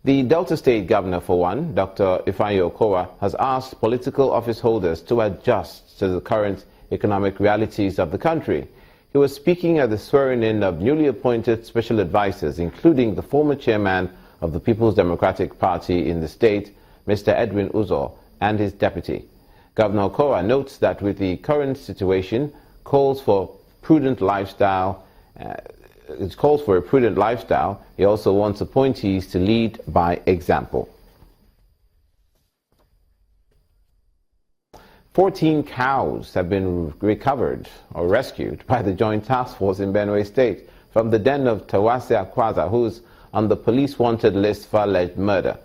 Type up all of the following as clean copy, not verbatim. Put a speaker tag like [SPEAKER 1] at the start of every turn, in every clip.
[SPEAKER 1] The Delta State Governor, for one, Dr. Ifeanyi Okowa, has asked political office holders to adjust to the current economic realities of the country. He was speaking at the swearing-in of newly appointed special advisors, including the former chairman of the People's Democratic Party in the state, Mr. Edwin Uzo, and his deputy. Governor Okowa notes that with the current situation, calls for a prudent lifestyle. He also wants appointees to lead by example. 14 cows have been recovered or rescued by the Joint Task Force in Benue State from the den of Tawase Akwaza, who's on the police wanted list for alleged murder.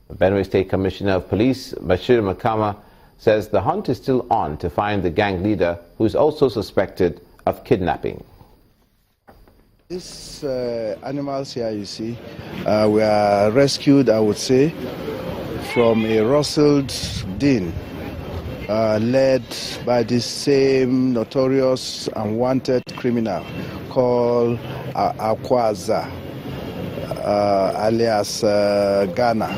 [SPEAKER 1] The Benue State Commissioner of Police, Bashir Makama, says the hunt is still on to find the gang leader, who is also suspected of kidnapping.
[SPEAKER 2] These animals here, you see, were rescued, I would say, from a rustled den led by the same notorious and wanted criminal called Akwaza, alias Ghana.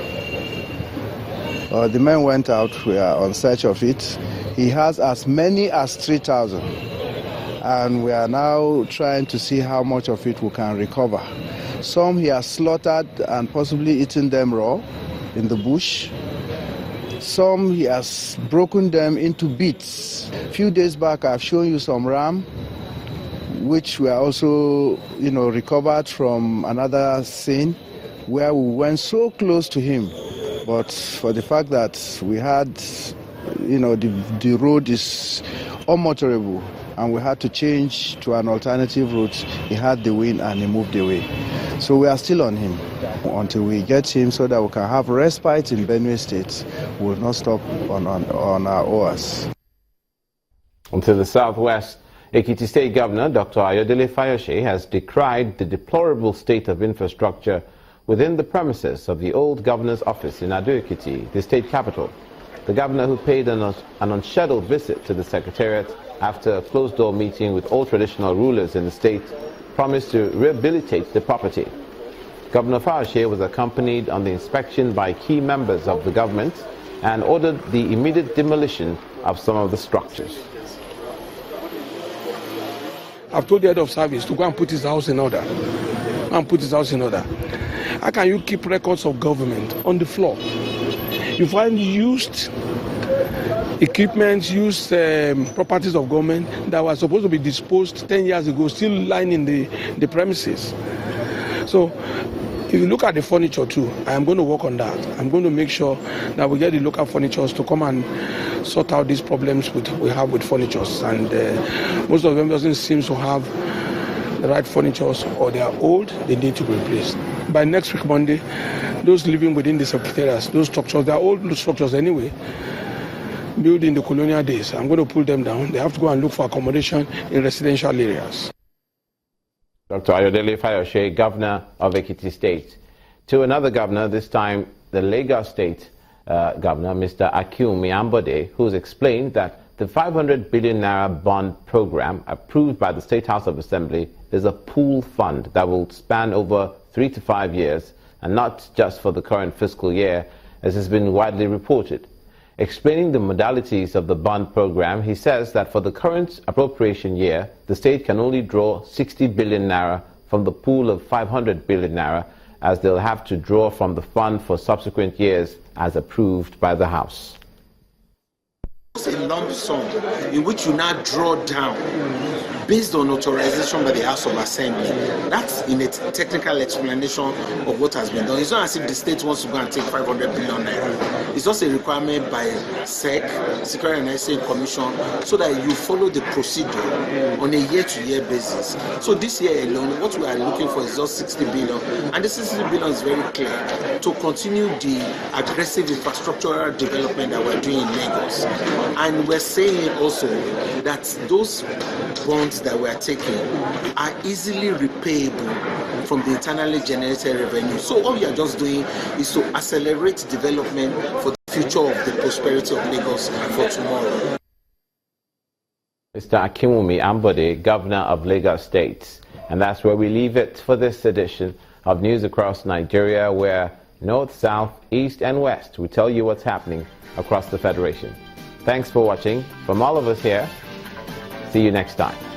[SPEAKER 2] The men went out, we are on search of it. He has as many as 3,000. And we are now trying to see how much of it we can recover. Some he has slaughtered and possibly eaten them raw in the bush. Some he has broken them into bits. A few days back I've shown you some ram, which were also, recovered from another scene where we went so close to him. But for the fact that we had, the road is unmotorable, and we had to change to an alternative route. He had the wind and he moved away. So we are still on him until we get him so that we can have respite in Benue State. We will not stop on our oars.
[SPEAKER 1] Until the southwest, EKITI State Governor Dr. Ayodele Fayose has decried the deplorable state of infrastructure within the premises of the old governor's office in Ado-Ekiti, the state capital. The governor, who paid an unscheduled visit to the secretariat after a closed-door meeting with all traditional rulers in the state, promised to rehabilitate the property. Governor Fayose was accompanied on the inspection by key members of the government and ordered the immediate demolition of some of the structures.
[SPEAKER 3] I've told the head of service to go and put his house in order. How can you keep records of government on the floor? You find used equipment, used properties of government that were supposed to be disposed 10 years ago, still lying in the premises. So if you look at the furniture too, I am going to work on that. I'm going to make sure that we get the local furnitures to come and sort out these problems we have with furnitures. And most of them doesn't seem to have the right furnitures, or they are old, they need to be replaced. By next week, Monday, those living within the secretariats, those structures, they are old structures anyway, built in the colonial days. I'm going to pull them down. They have to go and look for accommodation in residential areas.
[SPEAKER 1] Dr. Ayodele Fayose, Governor of Ekiti State. To another governor, this time the Lagos State Governor, Mr. Akinwumi Ambode, who's explained that the 500 billion naira bond program approved by the State House of Assembly is a pool fund that will span over 3 to 5 years, and not just for the current fiscal year, as has been widely reported. Explaining the modalities of the bond program, he says that for the current appropriation year, the state can only draw 60 billion naira from the pool of 500 billion naira, as they'll have to draw from the fund for subsequent years as approved by the House.
[SPEAKER 4] It's a lump sum in which you now draw down based on authorization by the House of Assembly. That's in a technical explanation of what has been done. It's not as if the state wants to go and take 500 billion naira. It's just a requirement by SEC, Security and Exchange Commission, so that you follow the procedure on a year-to-year basis. So this year alone, what we are looking for is just 60 billion. And the 60 billion is very clear to continue the aggressive infrastructural development that we're doing in Lagos. And we're saying also that those bonds that we are taking are easily repayable from the internally generated revenue. So all we are just doing is to accelerate development for the future of the prosperity of Lagos for tomorrow.
[SPEAKER 1] Mr. Akinwumi Ambode, Governor of Lagos State. And that's where we leave it for this edition of News Across Nigeria, where North, South, East, and West. We tell you what's happening across the Federation. Thanks for watching. From all of us here, see you next time.